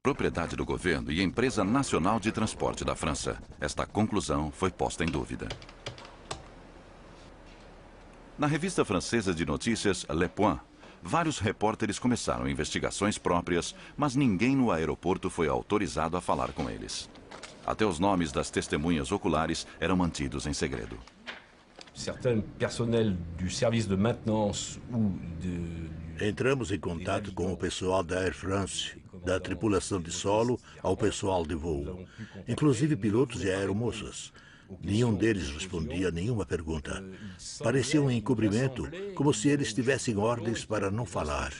Propriedade do governo e empresa nacional de transporte da França. Esta conclusão foi posta em dúvida. Na revista francesa de notícias Le Point, vários repórteres começaram investigações próprias, mas ninguém no aeroporto foi autorizado a falar com eles. Até os nomes das testemunhas oculares eram mantidos em segredo. Certains personnels do serviço de maintenance ou Entramos em contato com o pessoal da Air France, da tripulação de solo ao pessoal de voo, inclusive pilotos e aeromoças. Nenhum deles respondia a nenhuma pergunta. Parecia um encobrimento, como se eles tivessem ordens para não falar.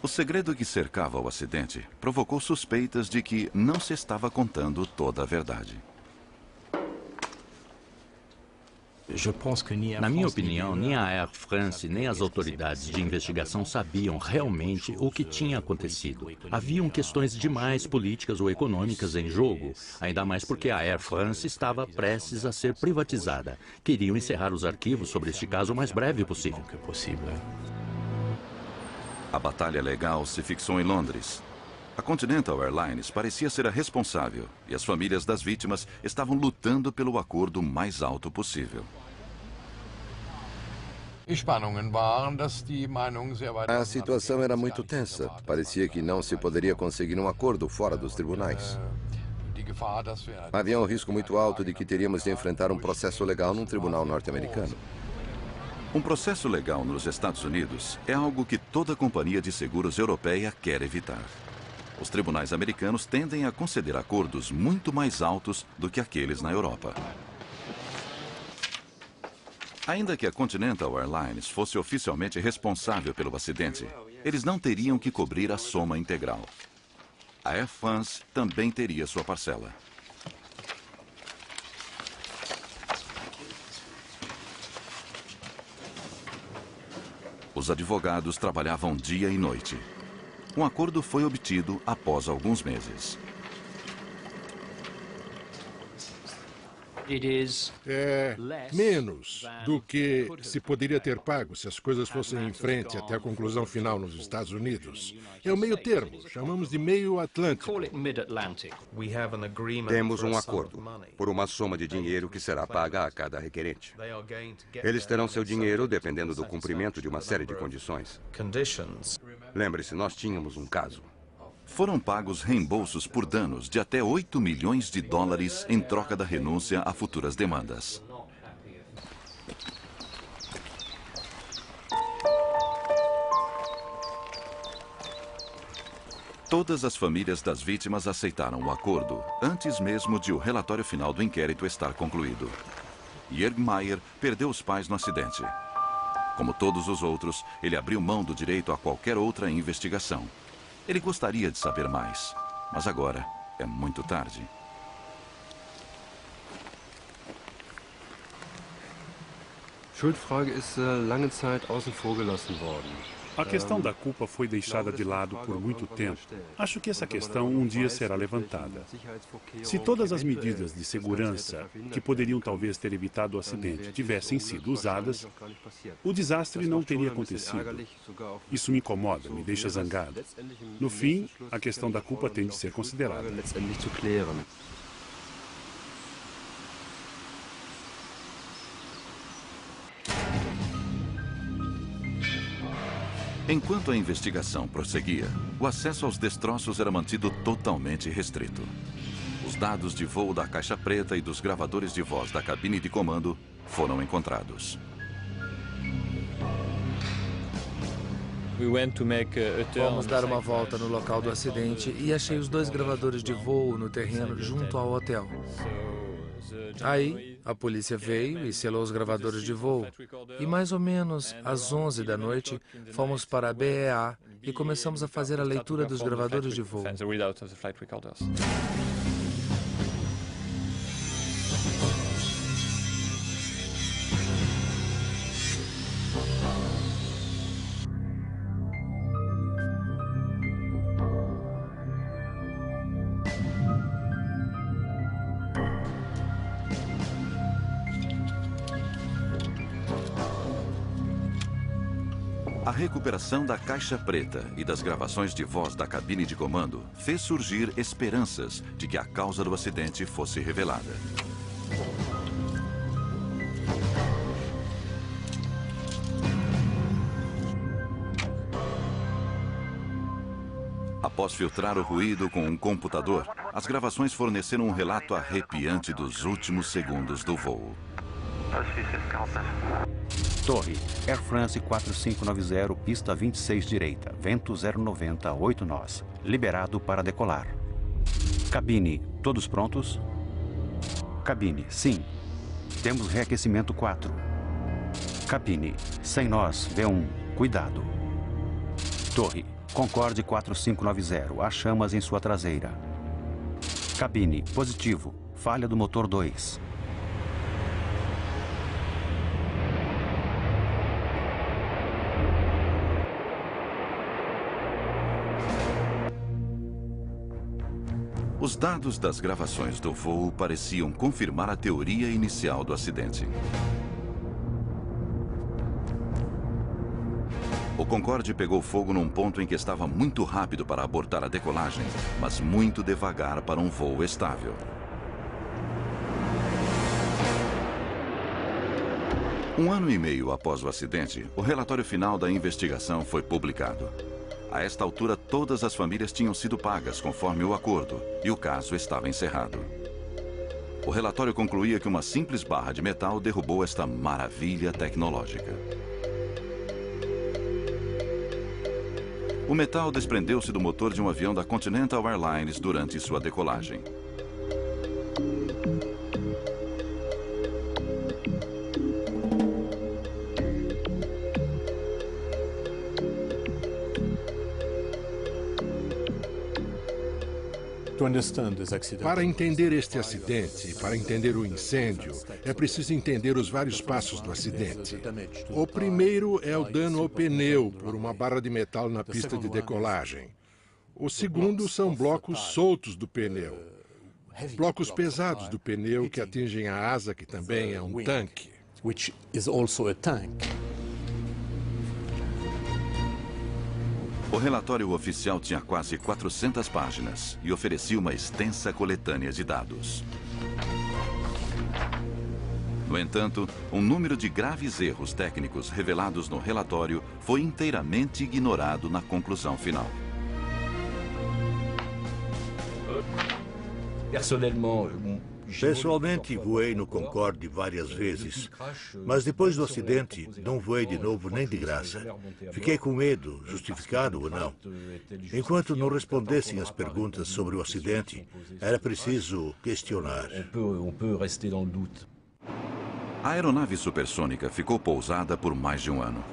O segredo que cercava o acidente provocou suspeitas de que não se estava contando toda a verdade. Na minha opinião, nem a Air France nem as autoridades de investigação sabiam realmente o que tinha acontecido. Haviam questões demais políticas ou econômicas em jogo, ainda mais porque a Air France estava prestes a ser privatizada. Queriam encerrar os arquivos sobre este caso o mais breve possível. A batalha legal se fixou em Londres. A Continental Airlines parecia ser a responsável e as famílias das vítimas estavam lutando pelo acordo mais alto possível. A situação era muito tensa. Parecia que não se poderia conseguir um acordo fora dos tribunais. Havia um risco muito alto de que teríamos de enfrentar um processo legal num tribunal norte-americano. Um processo legal nos Estados Unidos é algo que toda companhia de seguros europeia quer evitar. Os tribunais americanos tendem a conceder acordos muito mais altos do que aqueles na Europa. Ainda que a Continental Airlines fosse oficialmente responsável pelo acidente, eles não teriam que cobrir a soma integral. A Air France também teria sua parcela. Os advogados trabalhavam dia e noite. Um acordo foi obtido após alguns meses. É menos do que se poderia ter pago se as coisas fossem em frente até a conclusão final nos Estados Unidos. É o meio termo, chamamos de meio Atlântico. Temos um acordo por uma soma de dinheiro que será paga a cada requerente. Eles terão seu dinheiro dependendo do cumprimento de uma série de condições. Lembre-se, nós tínhamos um caso. Foram pagos reembolsos por danos de até 8 milhões de dólares em troca da renúncia a futuras demandas. Todas as famílias das vítimas aceitaram o acordo, antes mesmo de o relatório final do inquérito estar concluído. Jörg Maier perdeu os pais no acidente. Como todos os outros, ele abriu mão do direito a qualquer outra investigação. Ele gostaria de saber mais, mas agora é muito tarde. Schuldfrage ist lange Zeit außen vor gelassen worden. A questão da culpa foi deixada de lado por muito tempo. Acho que essa questão um dia será levantada. Se todas as medidas de segurança que poderiam talvez ter evitado o acidente tivessem sido usadas, o desastre não teria acontecido. Isso me incomoda, me deixa zangado. No fim, a questão da culpa tem de ser considerada. Enquanto a investigação prosseguia, o acesso aos destroços era mantido totalmente restrito. Os dados de voo da caixa preta e dos gravadores de voz da cabine de comando foram encontrados. Fomos dar uma volta no local do acidente e achei os 2 gravadores de voo no terreno junto ao hotel. Aí, a polícia veio e selou os gravadores de voo. E mais ou menos às 11 da noite, fomos para a BEA e começamos a fazer a leitura dos gravadores de voo. A recuperação da caixa preta e das gravações de voz da cabine de comando fez surgir esperanças de que a causa do acidente fosse revelada. Após filtrar o ruído com um computador, as gravações forneceram um relato arrepiante dos últimos segundos do voo. Torre, Air France 4590, pista 26 direita, vento 090, 8 nós. Liberado para decolar. Cabine, todos prontos? Cabine, sim. Temos reaquecimento 4. Cabine, sem nós, V1, cuidado. Torre, Concorde 4590, há chamas em sua traseira. Cabine, positivo, falha do motor 2. Os dados das gravações do voo pareciam confirmar a teoria inicial do acidente. O Concorde pegou fogo num ponto em que estava muito rápido para abortar a decolagem, mas muito devagar para um voo estável. Um ano e meio após o acidente, o relatório final da investigação foi publicado. A esta altura, todas as famílias tinham sido pagas conforme o acordo e o caso estava encerrado. O relatório concluía que uma simples barra de metal derrubou esta maravilha tecnológica. O metal desprendeu-se do motor de um avião da Continental Airlines durante sua decolagem. Para entender este acidente, para entender o incêndio, é preciso entender os vários passos do acidente. O primeiro é o dano ao pneu por uma barra de metal na pista de decolagem. O segundo são blocos soltos do pneu. Blocos pesados do pneu que atingem a asa, que também é um tanque. O relatório oficial tinha quase 400 páginas e oferecia uma extensa coletânea de dados. No entanto, um número de graves erros técnicos revelados no relatório foi inteiramente ignorado na conclusão final. Pessoalmente, voei no Concorde várias vezes, mas depois do acidente, não voei de novo nem de graça. Fiquei com medo, justificado ou não. Enquanto não respondessem as perguntas sobre o acidente, era preciso questionar. A aeronave supersônica ficou pousada por mais de um ano.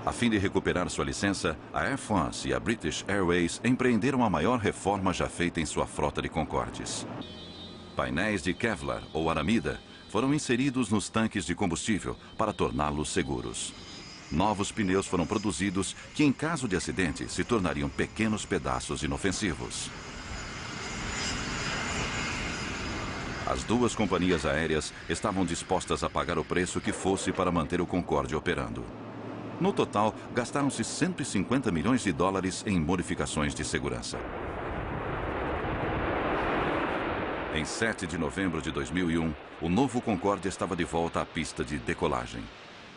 A fim de recuperar sua licença, a Air France e a British Airways empreenderam a maior reforma já feita em sua frota de Concordes. Painéis de Kevlar ou aramida foram inseridos nos tanques de combustível para torná-los seguros. Novos pneus foram produzidos que, em caso de acidente, se tornariam pequenos pedaços inofensivos. As duas companhias aéreas estavam dispostas a pagar o preço que fosse para manter o Concorde operando. No total, gastaram-se 150 milhões de dólares em modificações de segurança. Em 7 de novembro de 2001, o novo Concorde estava de volta à pista de decolagem.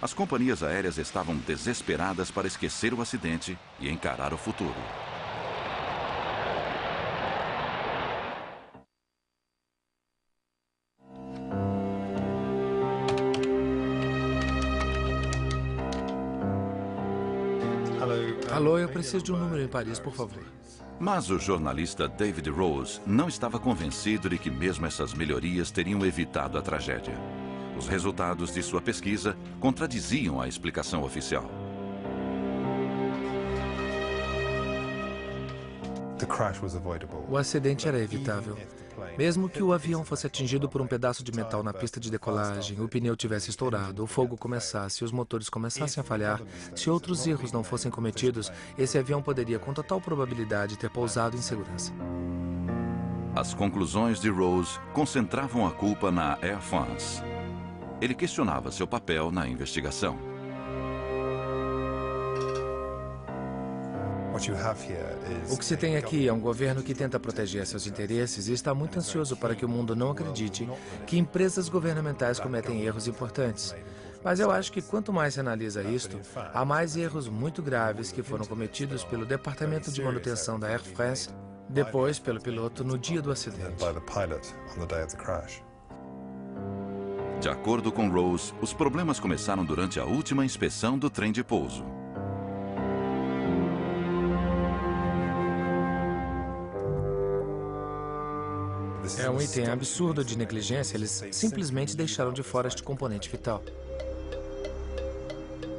As companhias aéreas estavam desesperadas para esquecer o acidente e encarar o futuro. Alô, eu preciso de um número em Paris, por favor. Mas o jornalista David Rose não estava convencido de que mesmo essas melhorias teriam evitado a tragédia. Os resultados de sua pesquisa contradiziam a explicação oficial. O acidente era evitável. Mesmo que o avião fosse atingido por um pedaço de metal na pista de decolagem, o pneu tivesse estourado, o fogo começasse, os motores começassem a falhar, se outros erros não fossem cometidos, esse avião poderia com total probabilidade ter pousado em segurança. As conclusões de Rose concentravam a culpa na Air France. Ele questionava seu papel na investigação. O que se tem aqui é um governo que tenta proteger seus interesses e está muito ansioso para que o mundo não acredite que empresas governamentais cometem erros importantes. Mas eu acho que quanto mais se analisa isto, há mais erros muito graves que foram cometidos pelo Departamento de Manutenção da Air France, depois pelo piloto no dia do acidente. De acordo com Rose, os problemas começaram durante a última inspeção do trem de pouso. É um item absurdo de negligência, eles simplesmente deixaram de fora este componente vital.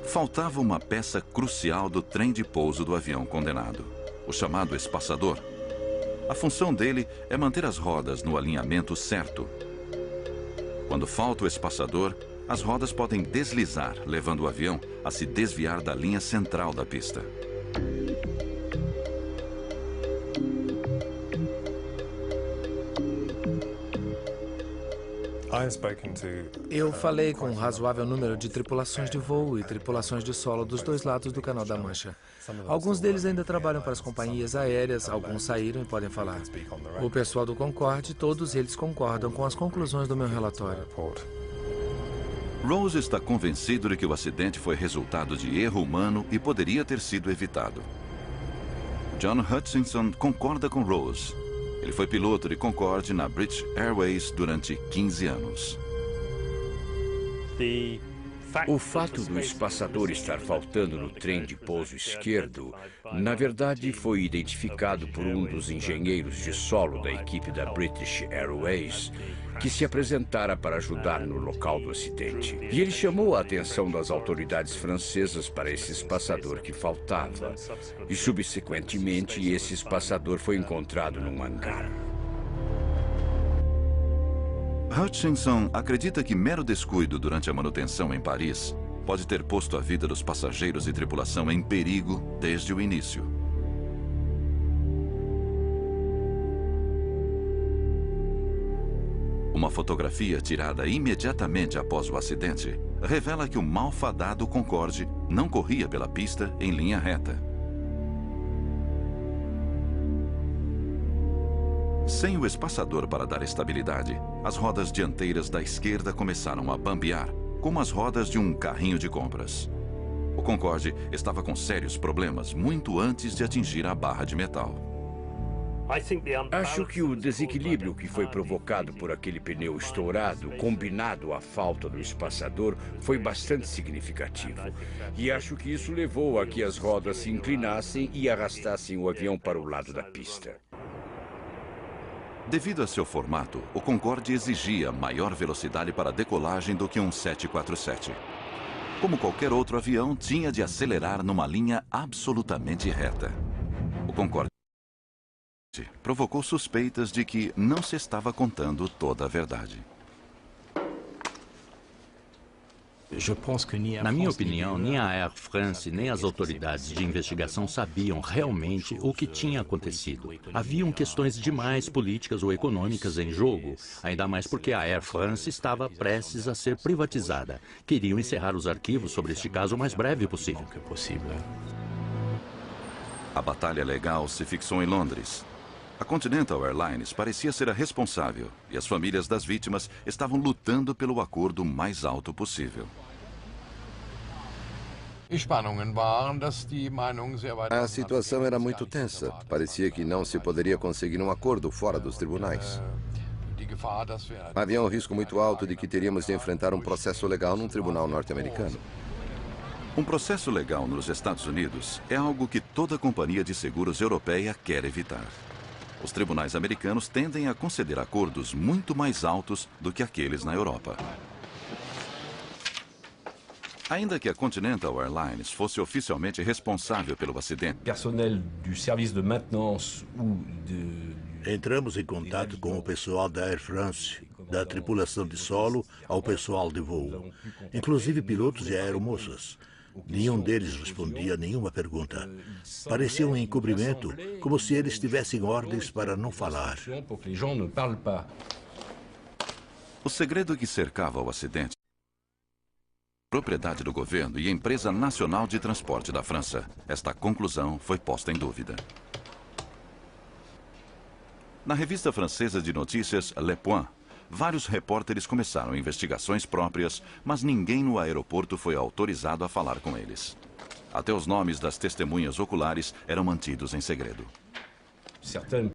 Faltava uma peça crucial do trem de pouso do avião condenado, o chamado espaçador. A função dele é manter as rodas no alinhamento certo. Quando falta o espaçador, as rodas podem deslizar, levando o avião a se desviar da linha central da pista. Eu falei com um razoável número de tripulações de voo e tripulações de solo dos dois lados do Canal da Mancha. Alguns deles ainda trabalham para as companhias aéreas, alguns saíram e podem falar. O pessoal do Concorde, todos eles concordam com as conclusões do meu relatório. Rose está convencido de que o acidente foi resultado de erro humano e poderia ter sido evitado. John Hutchinson concorda com Rose. Ele foi piloto de Concorde na British Airways durante 15 anos. O fato do espaçador estar faltando no trem de pouso esquerdo, na verdade, foi identificado por um dos engenheiros de solo da equipe da British Airways, que se apresentara para ajudar no local do acidente. E ele chamou a atenção das autoridades francesas para esse espaçador que faltava. E, subsequentemente, esse espaçador foi encontrado num hangar. Hutchinson acredita que mero descuido durante a manutenção em Paris pode ter posto a vida dos passageiros e tripulação em perigo desde o início. Uma fotografia tirada imediatamente após o acidente revela que o malfadado Concorde não corria pela pista em linha reta. Sem o espaçador para dar estabilidade, as rodas dianteiras da esquerda começaram a bambear, como as rodas de um carrinho de compras. O Concorde estava com sérios problemas muito antes de atingir a barra de metal. Acho que o desequilíbrio que foi provocado por aquele pneu estourado, combinado à falta do espaçador, foi bastante significativo. E acho que isso levou a que as rodas se inclinassem e arrastassem o avião para o lado da pista. Devido a seu formato, o Concorde exigia maior velocidade para decolagem do que um 747. Como qualquer outro avião, tinha de acelerar numa linha absolutamente reta. O Concorde provocou suspeitas de que não se estava contando toda a verdade. Na minha opinião, nem a Air France nem as autoridades de investigação sabiam realmente o que tinha acontecido. Haviam questões demais políticas ou econômicas em jogo, ainda mais porque a Air France estava prestes a ser privatizada. Queriam encerrar os arquivos sobre este caso o mais breve possível. A batalha legal se fixou em Londres. A Continental Airlines parecia ser a responsável e as famílias das vítimas estavam lutando pelo acordo mais alto possível. A situação era muito tensa. Parecia que não se poderia conseguir um acordo fora dos tribunais. Havia um risco muito alto de que teríamos de enfrentar um processo legal num tribunal norte-americano. Um processo legal nos Estados Unidos é algo que toda companhia de seguros europeia quer evitar. Os tribunais americanos tendem a conceder acordos muito mais altos do que aqueles na Europa. Ainda que a Continental Airlines fosse oficialmente responsável pelo acidente, Personnel do serviço de maintenance ou Entramos em contato com o pessoal da Air France, da tripulação de solo ao pessoal de voo, inclusive pilotos e aeromoças. Nenhum deles respondia a nenhuma pergunta. Parecia um encobrimento, como se eles tivessem ordens para não falar. O segredo que cercava o acidente propriedade do governo e empresa nacional de transporte da França. Esta conclusão foi posta em dúvida. Na revista francesa de notícias Le Point, vários repórteres começaram investigações próprias, mas ninguém no aeroporto foi autorizado a falar com eles. Até os nomes das testemunhas oculares eram mantidos em segredo.